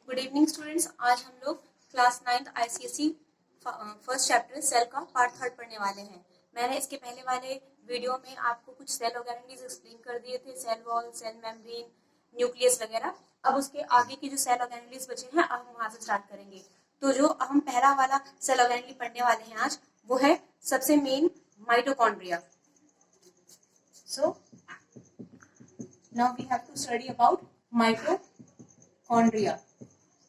Good evening students. आज हम लोग class 9th ICSE first chapter cell का पार्ट थर्ड पढ़ने वाले हैं। मैंने इसके पहले वाले वीडियो में आपको कुछ सेल ऑर्गेनेलिज एक्सप्लेन कर दिए थे, cell wall, cell membrane, nucleus वगैरह। अब उसके आगे की जो सेल ऑर्गेनेलिज बचे हैं, अब हम वहां से स्टार्ट करेंगे। तो जो हम पहला वाला सेल ऑर्गेनेली पढ़ने वाले हैं आज, वो है सबसे main mitochondria. So now we have to study about mitochondria.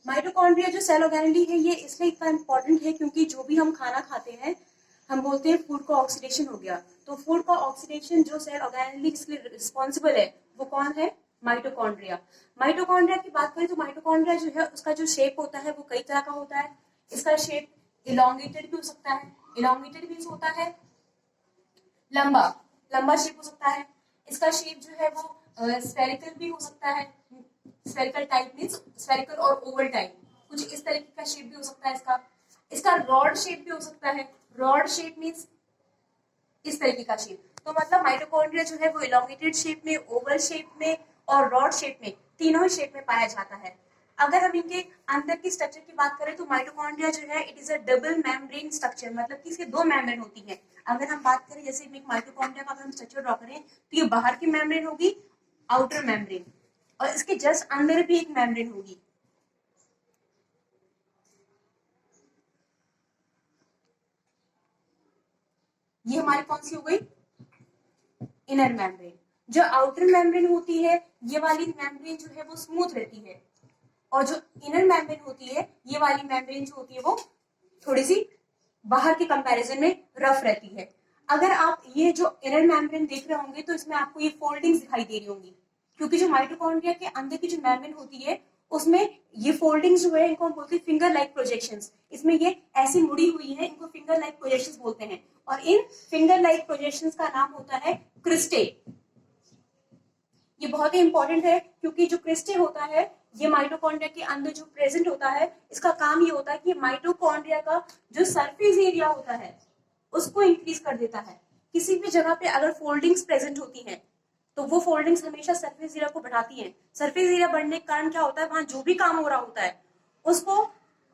Mitochondria जो सेल ऑर्गेनेली है, ये इसलिए इतना इंपॉर्टेंट है क्योंकि जो भी हम खाना खाते हैं, हम बोलते हैं फूड का ऑक्सीडेशन हो गया। तो फूड का ऑक्सीडेशन जो सेल ऑर्गेनेली जिसके लिए रिस्पॉन्सिबल है, वो कौन है? माइटोकॉन्ड्रिया। माइटोकॉन्ड्रिया की बात करें तो माइटोकॉन्ड्रिया जो है, उसका जो शेप होता है वो कई तरह का होता है। इसका शेप इलोंगेटेड भी हो सकता है, इलोंगेटेड भी होता है, लंबा लंबा शेप हो सकता है। इसका शेप जो है वो स्फेरिकल भी हो सकता है। स्फेरिकल टाइप मींस स्फेरिकल और ओवल टाइप, कुछ इस तरीके का शेप भी हो सकता है इसका। इसका रॉड शेप भी हो सकता है। रॉड शेप मींस इस तरीके का शेप। तो मतलब माइटोकॉन्ड्रिया जो है वो इलोंगेटेड शेप में, ओवल शेप में और रॉड शेप में, तीनों ही शेप में पाया जाता है। अगर हम इनके अंदर की स्ट्रक्चर की बात करें तो माइटोकॉन्ड्रिया जो है, it is a double membrane structure, मतलब कि इसके दो मेम्ब्रेन होती है। अगर हम बात करें जैसे एक माइटोकॉन्ड्रिया का अगर हम स्ट्रक्चर ड्रॉ करें तो ये बाहर की मेम्ब्रेन होगी, आउटर मेम्ब्रेन, और इसके जस्ट अंदर भी एक मेम्ब्रेन होगी। ये हमारी कौन सी हो गई? Inner membrane. जो आउटर मेम्ब्रेन होती है, ये वाली मेम्ब्रेन जो है वो स्मूथ रहती है, और जो इनर मेम्ब्रेन होती है, ये वाली मेम्ब्रेन जो होती है वो थोड़ी सी बाहर के कंपैरिजन में रफ रहती है। अगर आप ये जो इनर मेम्ब्रेन देख रहे होंगे तो इसमें आपको ये फोल्डिंग्स दिखाई दे रही होंगी, क्योंकि जो माइटोकॉन्ड्रिया के अंदर की जो मेम्ब्रेन होती है, उसमें ये फोल्डिंग्स जो है, इनको हम बोलते हैं फिंगर लाइक प्रोजेक्शंस। इसमें ये ऐसी मुड़ी हुई है, इनको फिंगर लाइक प्रोजेक्शंस बोलते हैं, और इन फिंगर लाइक प्रोजेक्शंस का नाम होता है क्रिस्टे। ये बहुत ही इंपॉर्टेंट है क्योंकि जो क्रिस्टे होता है, ये माइटोकॉन्ड्रिया के अंदर जो प्रेजेंट होता है, इसका काम ये होता है कि माइटोकॉन्ड्रिया का जो सरफेस एरिया होता है उसको इंक्रीज कर देता है। किसी भी जगह पे अगर फोल्डिंग्स प्रेजेंट होती हैं तो वो फोल्डिंग्स हमेशा सरफेस एरिया को बढ़ाती हैं। सरफेस एरिया बढ़ने के कारण क्या होता है, वहां जो भी काम हो रहा होता है उसको,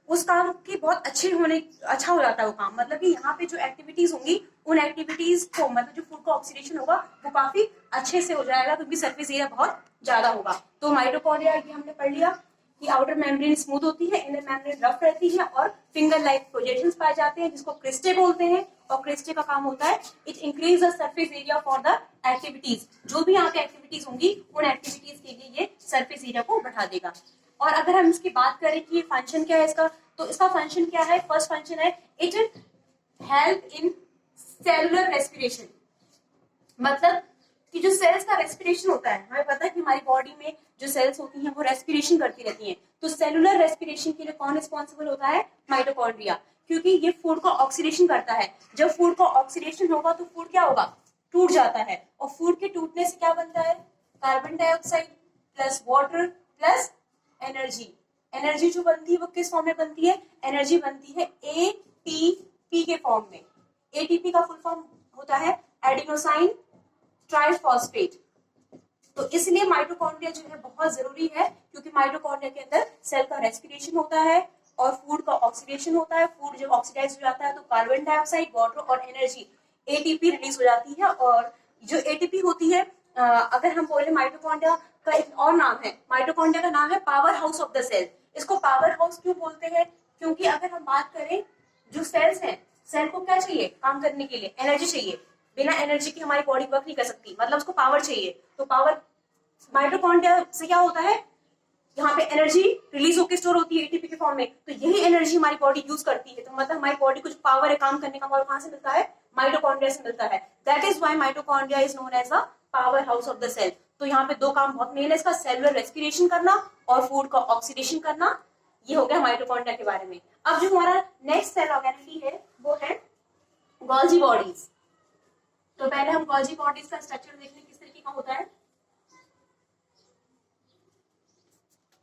उस काम की बहुत अच्छा हो जाता है वो काम। मतलब कि यहाँ पे जो एक्टिविटीज होंगी, उन एक्टिविटीज को, मतलब जो फूड का ऑक्सीडेशन होगा वो काफी अच्छे से हो जाएगा, क्योंकि सरफेस एरिया बहुत ज्यादा होगा। तो माइटोकॉन्ड्रिया की हमने पढ़ लिया कि आउटर मेम्ब्रेन स्मूथ होती है, इनर मेम्ब्रेन रफ रहती है, और फिंगर लाइक प्रोजेक्शंस पाए जाते हैं, जिसको क्रिस्टे बोलते हैं। और क्रिस्टे का काम होता है it increase the surface area for the activities. जो भी यहाँ पे एक्टिविटीज होंगी, उन एक्टिविटीज के लिए ये सरफेस एरिया को बढ़ा देगा। और अगर हम इसकी बात करें कि फंक्शन क्या है इसका, तो इसका फंक्शन क्या है? फर्स्ट फंक्शन है it help in cellular respiration. मतलब कि जो सेल्स का रेस्पिरेशन होता है, हमें पता है कि हमारी बॉडी में जो सेल्स होती हैं वो रेस्पिरेशन करती रहती हैं। तो सेलुलर रेस्पिरेशन के लिए कौन रिस्पॉन्सिबल होता है? माइटोकॉन्ड्रिया, क्योंकि ये फूड का ऑक्सीडेशन करता है। जब फूड का ऑक्सीडेशन होगा तो फूड क्या होगा? टूट जाता है। और फूड के टूटने से क्या बनता है? Carbon dioxide plus water plus energy. Energy जो बनती है वो किस फॉर्म में बनती है? एनर्जी बनती है एटीपी के फॉर्म में। एटीपी का फुल फॉर्म होता है एडिनोसाइन ट्राइफॉस्फेट। तो इसलिए माइटोकॉन्ड्रिया जो है बहुत जरूरी है, क्योंकि माइटोकॉन्ड्रिया के अंदर सेल का रेस्पिरेशन होता है और फूड का ऑक्सीडेशन होता है। फूड जब ऑक्सीडाइज हो जाता है तो कार्बन डाइऑक्साइड, वाटर और एनर्जी, एटीपी रिलीज हो जाती है। और जो एटीपी होती है, अगर हम बोले माइटोकॉन्ड्रिया का एक और नाम है, माइटोकॉन्ड्रिया का नाम है powerhouse of the cell. इसको पावर हाउस क्यों बोलते हैं? क्योंकि अगर हम बात करें, जो सेल्स हैं, सेल को क्या चाहिए काम करने के लिए? एनर्जी चाहिए। बिना एनर्जी की हमारी बॉडी वर्क नहीं कर सकती, मतलब उसको पावर चाहिए। तो पावर माइटोकॉन्ड्रिया से क्या होता है, यहाँ पे एनर्जी रिलीज होकर स्टोर होती है एटीपी के फॉर्म में। तो यही एनर्जी हमारी बॉडी यूज करती है। तो मतलब हमारी बॉडी को जो पावर है काम करने का, और कहां से मिलता है? माइटोकॉन्ड्रिया से मिलता है। That is why mitochondria is known as the powerhouse of the cell. तो यहाँ पे दो काम बहुत मेन है इसका, सेलुलर रेस्पिरेशन करना और फूड का ऑक्सीडेशन करना। ये हो गया माइटोकॉन्ड्रिया के बारे में। अब जो हमारा नेक्स्ट सेल ऑर्गेनेलिटी है वो है गोल्जी बॉडीज। तो पहले हम गोल्जी बॉडीज का स्ट्रक्चर देखने किस तरीके का होता है।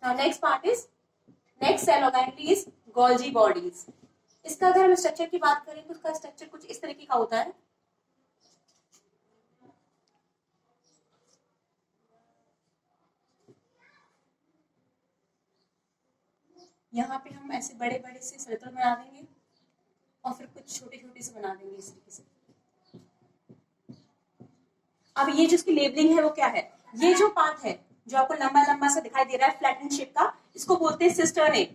Now next part is next cell organelle is Golgi bodies। इसका अगर हम स्ट्रक्चर की बात करें तो इसका स्ट्रक्चर कुछ इस तरीके का होता है। यहाँ पे हम ऐसे बड़े बड़े से सर्कल बना देंगे और फिर कुछ छोटे छोटे से बना देंगे इस तरीके से। अब ये जो इसकी लेबलिंग है वो क्या है, ये जो पार्ट है जो आपको लंबा लंबा सा दिखाई दे रहा है फ्लैटेंड शेप का, इसको बोलते हैं सिस्टर्ने।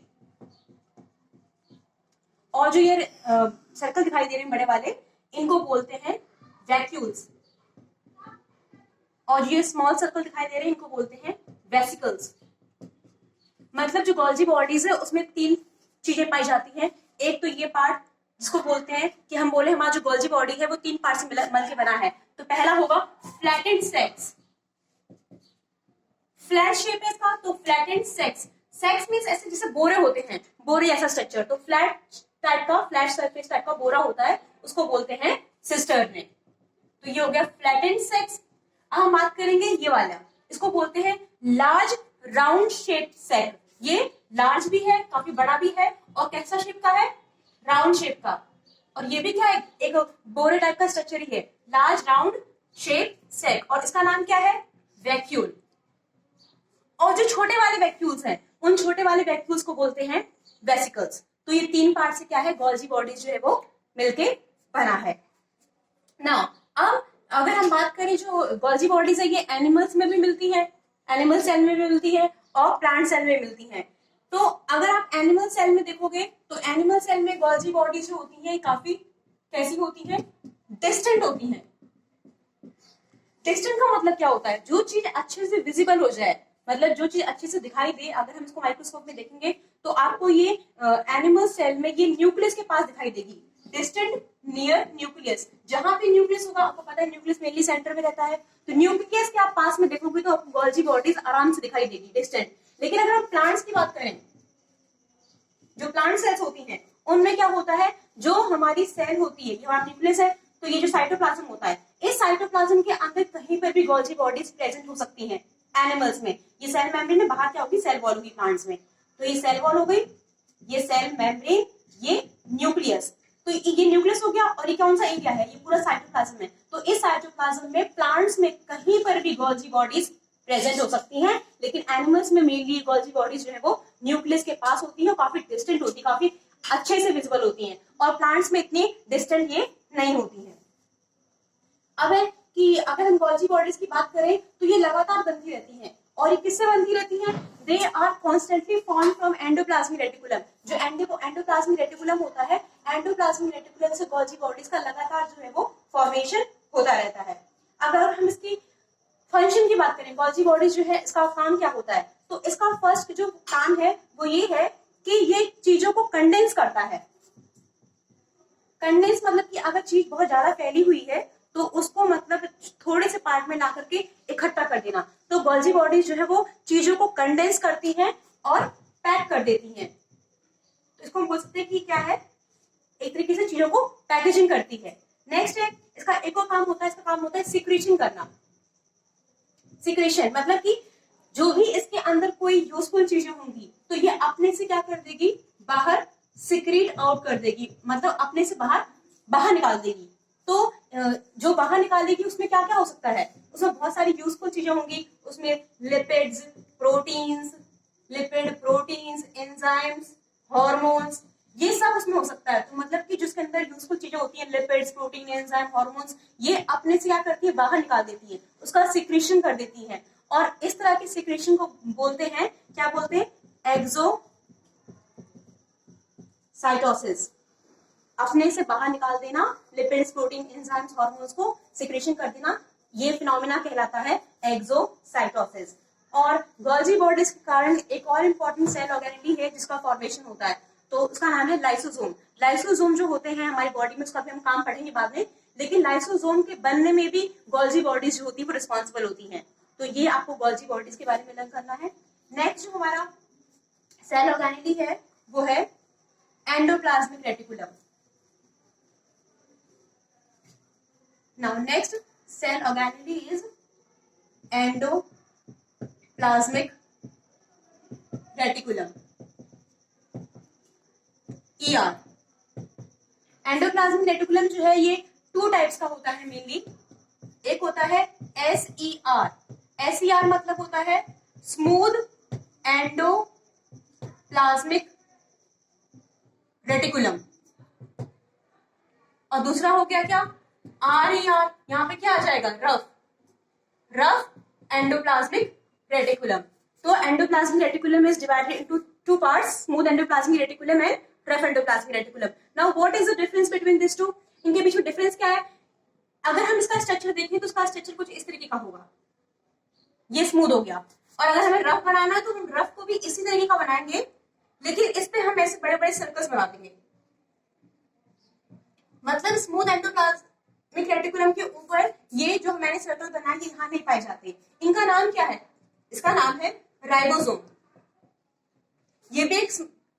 और जो ये सर्कल दिखाई दे रहे हैं बड़े वाले, इनको बोलते हैं वैक्यूल्स। और ये स्मॉल सर्कल दिखाई दे रहे हैं, इनको बोलते हैं वेसिकल्स। मतलब जो गोल्जी बॉडीज है उसमें 3 चीजें पाई जाती हैं। एक तो ये पार्ट जिसको बोलते हैं कि हम बोले हमारा जो गोल्जी बॉडी है वो 3 पार्ट से मिल के बना है। तो पहला होगा फ्लैटेंड सेक्स, फ्लैट शेप है इसका, तो फ्लैटेंड सेक्स। सेक्स मींस ऐसे जैसे बोरे होते हैं, बोरे जैसा स्ट्रक्चर, तो फ्लैट टाइप का, फ्लैट सरफेस टाइप का बोरा होता है, उसको बोलते हैं सिस्टर्ने। तो ये हो गया फ्लैटेंड सेक्स। अब हम बात करेंगे ये वाला, इसको बोलते हैं लार्ज राउंड शेप सेक। ये लार्ज भी है, काफी बड़ा भी है, और कैसा शेप का है, राउंड शेप का। और ये भी क्या है, एक बोरे टाइप का स्ट्रक्चर ही है, लार्ज राउंड शेप सेक। और इसका नाम क्या है, वैक्यूल। और जो छोटे वाले वैक्यूल्स हैं, उन छोटे वाले वैक्यूल्स को बोलते हैं वेसिकल्स। तो ये 3 पार्ट से क्या है, गोल्जी बॉडीज जो है वो मिलके बना है ना। अब अगर हम बात करें जो गोल्जी बॉडीज है, ये एनिमल्स में भी मिलती है, एनिमल सेल में भी मिलती है और प्लांट सेल में मिलती है। तो अगर आप एनिमल सेल में देखोगे तो एनिमल सेल में गोल्जी बॉडीज जो होती है काफी कैसी होती है, डिस्टेंट होती है। डिस्टेंट का मतलब क्या होता है, जो चीज अच्छे से विजिबल हो जाए, मतलब जो चीज अच्छे से दिखाई दे। अगर हम इसको माइक्रोस्कोप में देखेंगे तो आपको ये एनिमल सेल में ये न्यूक्लियस के पास दिखाई देगी, डिस्टेंट नियर न्यूक्लियस। जहां पे न्यूक्लियस होगा, आपको पता है न्यूक्लियस मेनली सेंटर में रहता है, तो न्यूक्लियस के आप पास में देखोगे तो आपको गोल्जी बॉडीज आराम से दिखाई देगी, डिस्टेंट। लेकिन अगर हम प्लांट्स की बात करें, जो प्लांट सेल्स होती हैं, उनमें क्या होता है, जो हमारी सेल होती है, ये हमारा न्यूक्लियस है, तो ये जो साइटोप्लाज्म होता है, इस साइटोप्लाज्म के अंदर कहीं पर भी गोल्जी बॉडीज प्रेजेंट हो सकती हैं एनिमल्स में। ये सेल मेम्ब्रेन में, बाहर क्या होगी, सेल वॉल होगी प्लांट्स में। तो ये सेल वॉल हो गई, ये सेल मेम्ब्रेन, ये न्यूक्लियस। तो ये न्यूक्लियस हो गया, और ये कौन सा एरिया है, ये पूरा साइटोप्लाज्म है। तो इस साइटोप्लाज्म में प्लांट्स में कहीं पर भी गोल्जी बॉडीज प्रेजेंट हो सकती हैं, लेकिन एनिमल्स में मेनली गोल्जी बॉडीज जो है वो न्यूक्लियस के पास होती है, काफी डिस्टेंट होती है, काफी अच्छे से विजिबल होती हैं। और प्लांट्स में इतनी डिस्टेंट ये नहीं होती है। अब है कि अगर हम गोल्जी बॉडीज की बात करें तो ये लगातार बनती रहती हैं। और ये किससे बनती रहती हैं, they are constantly form from endoplasmic reticulum. जो एंडोप्लाज्मिक रेटिकुलम होता है, एंडोप्लाज्मिक रेटिकुलम से गोल्जी बॉडीज का लगातार जो है वो फॉर्मेशन होता रहता है। अगर हम इसकी फंक्शन की बात करें, गोल्जी बॉडीज जो है इसका काम क्या होता है, तो इसका फर्स्ट जो काम है वो ये है कि ये चीजों को कंडेंस करता है। कंडेंस मतलब कि अगर चीज बहुत ज्यादा फैली हुई है तो उसको मतलब थोड़े से पार्ट में ला करके इकट्ठा कर देना। तो गोल्जी बॉडीज जो है वो चीजों को कंडेंस करती हैं और पैक कर देती हैं। तो इसको हम बोल सकते हैं कि क्या है, एक तरीके से चीजों को पैकेजिंग करती है। नेक्स्ट है, इसका एक और काम होता है, इसका काम होता है सिक्रीशन करना। सिक्रेशन मतलब कि जो भी इसके अंदर कोई यूजफुल चीजें होंगी तो ये अपने से क्या कर देगी, बाहर सिक्रीट आउट कर देगी, मतलब अपने से बाहर निकाल देगी। तो जो बाहर निकाल देगी उसमें क्या क्या हो सकता है, उसमें बहुत सारी यूजफुल चीजें होंगी। उसमें लिपिड्स, प्रोटीन्स, एंजाइम्स, हार्मोन्स, ये सब उसमें हो सकता है। तो मतलब कि जिसके अंदर यूजफुल चीजें होती हैं, लिपिड्स, प्रोटीन, एंजाइम, हार्मोन्स, ये अपने से क्या करती है, बाहर निकाल देती है, उसका सिक्रीशन कर देती है। और इस तरह के सिक्रीशन को बोलते हैं, क्या बोलते हैं, एक्सोसाइटोसिस। अपने से बाहर निकाल देना लिपिड्स, प्रोटीन, एंजाइम्स, हार्मोन्स को सिक्रेशन कर देना, ये फिनोमिना कहलाता है एक्सोसाइटोसिस। और गोल्जी बॉडीज के कारण एक और इम्पोर्टेंट सेल ऑर्गेनिटी है जिसका फॉर्मेशन होता है, तो उसका नाम है लाइसोसोम। लाइसोसोम जो होते हैं हमारी बॉडी में, उसका भी हम काम पढ़ेंगे बाद में, लेकिन लाइसोसोम के बनने में भी गोल्जी बॉडीज जो होती है वो रिस्पॉन्सिबल होती हैं। तो ये आपको गोल्जी बॉडीज के बारे में लर्न करना है। नेक्स्ट जो हमारा सेल ऑर्गेनिटी है वो है endoplasmic reticulum. Now next cell organelle is endoplasmic reticulum, ER। Endoplasmic reticulum जो है ये 2 टाइप्स का होता है मेनली। एक होता है SER। SER मतलब होता है स्मूथ एंडोप्लाज्मिक रेटिकुलम, और दूसरा हो गया क्या, RER, यहाँ पे क्या आ जाएगा, रफ एंडोप्लाज्मिक रेटिकुलम। तो endoplasmic reticulum is divided into two parts, smooth endoplasmic reticulum and rough endoplasmic reticulum. Now what is the difference between this two, इनके बीच में डिफरेंस क्या है? अगर हम इसका स्ट्रक्चर देखें तो इसका स्ट्रक्चर कुछ इस तरीके का होगा, ये स्मूथ हो गया, और अगर हमें रफ बनाना है तो हम रफ को भी इसी तरीके का बनाएंगे, लेकिन इस पे हम ऐसे बड़े बड़े सर्कल्स बना देंगे। मतलब स्मूथ एंडोप्लाज्मिक रेटिकुलम के ऊपर ये जो मैंने सर्कल बनाए ये यहाँ नहीं पाए जाते। इनका नाम क्या है? इसका नाम है राइबोसोम। ये भी एक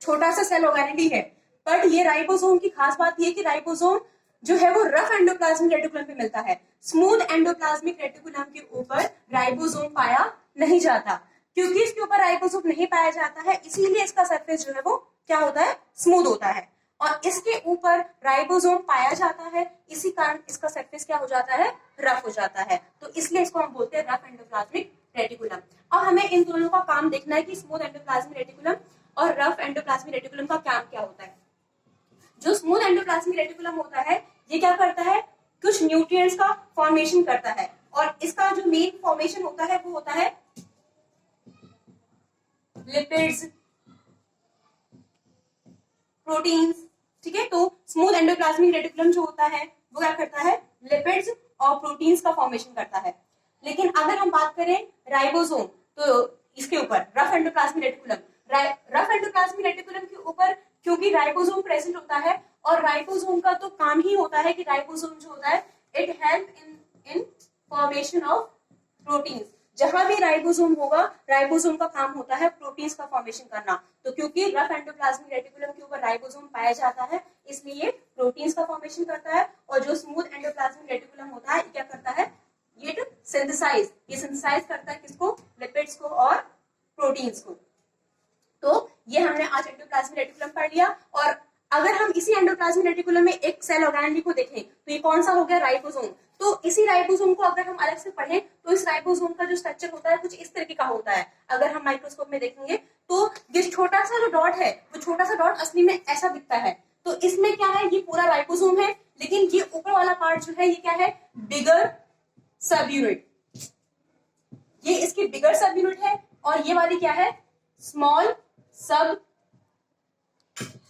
छोटा सा सेल ऑर्गेनेली है, बट ये राइबोसोम की खास बात ये है कि राइबोसोम जो है वो रफ एंडोप्लाज्मिक रेटिकुलम पे मिलता है। स्मूथ एंडोप्लाज्मिक रेटिकुलम के ऊपर राइबोसोम पाया नहीं जाता। क्योंकि इसके ऊपर राइबोसोम नहीं पाया जाता है, इसीलिए इसका सरफेस जो है वो क्या होता है, स्मूथ होता है, और इसके ऊपर राइबोसोम पाया जाता है, इसी कारण इसका सरफेस क्या हो जाता है, रफ हो जाता है। तो इसलिए इसको हम बोलते हैं रफ एंडोप्लाज्मिक रेटिकुलम। और हमें इन दोनों का काम देखना है कि स्मूथ एंडोप्लाज्मिक रेटिकुलम और रफ एंडोप्लाज्मिक रेटिकुलम का काम क्या होता है। जो स्मूथ एंडोप्लाज्मिक रेटिकुलम होता है ये क्या करता है, कुछ न्यूट्रिएंट्स का फॉर्मेशन करता है, और इसका जो मेन फॉर्मेशन होता है वो होता है लिपिड्स, प्रोटीन्स, ठीक है। तो स्मूथ एंडोप्लाज्मिक रेटिकुलम जो होता है वो क्या करता है, लिपिड्स और प्रोटीन्स का फॉर्मेशन करता है। लेकिन अगर हम बात करें राइबोसोम, तो इसके ऊपर rough endoplasmic reticulum, rough endoplasmic reticulum के ऊपर क्योंकि राइबोसोम प्रेजेंट होता है, और राइबोसोम का तो काम ही होता है कि राइबोसोम जो होता है it help in formation of proteins. जहां भी राइबोसोम होगा, राइबोसोम का काम होता है प्रोटीन्स का फॉर्मेशन करना। तो क्योंकि रफ एंडोप्लाज्मिक रेटिकुलम के ऊपर राइबोसोम पाया जाता है, इसलिए प्रोटीन्स का फॉर्मेशन करता है, और जो स्मूथ एंडोप्लाज्मिक रेटिकुलम होता है क्या करता है, ये सिंथेसाइज करता है किसको, लिपिड्स को और प्रोटीन्स को। तो ये हमने आज एंडोप्लाज्मिक रेटिकुलम पढ़ लिया। और अगर हम इसी एंडोप्लाज्मिक रेटिकुलम में एक सेल ऑर्गेनेली को देखें तो ये कौन सा हो गया, राइबोसोम। तो इसी राइबोसोम को अगर हम अलग से पढ़ें तो इस राइबोसोम का जो स्ट्रक्चर होता है कुछ इस तरीके का होता है। अगर हम माइक्रोस्कोप में देखेंगे तो ये छोटा सा जो डॉट है, वो छोटा सा डॉट असली में ऐसा दिखता है। तो इसमें क्या है, ये पूरा राइबोसोम है, लेकिन ये ऊपर वाला पार्ट जो है ये क्या है, बिगर सब यूनिट, ये इसकी बिगर सब यूनिट है, और ये वाली क्या है, स्मॉल सब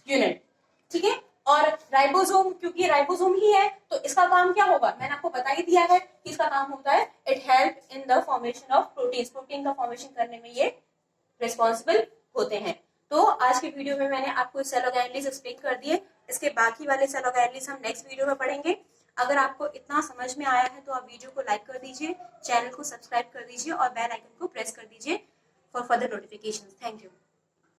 यूनिट, ठीक है। और राइबोसोम, क्योंकि राइबोसोम ही है तो इसका काम क्या होगा, मैंने आपको बता ही दिया है कि इसका काम होता है it help in the formation of proteins, protein का फॉर्मेशन करने में ये रिस्पॉन्सिबल होते हैं। तो आज के वीडियो में मैंने आपको सेल ऑर्गेनेलीज एक्सप्लेन कर दिए, इसके बाकी वाले सेल ऑर्गेनेलीज हम नेक्स्ट वीडियो में पढ़ेंगे। अगर आपको इतना समझ में आया है तो आप वीडियो को लाइक कर दीजिए, चैनल को सब्सक्राइब कर दीजिए और बेल आइकन को प्रेस कर दीजिए for further notifications. Thank you.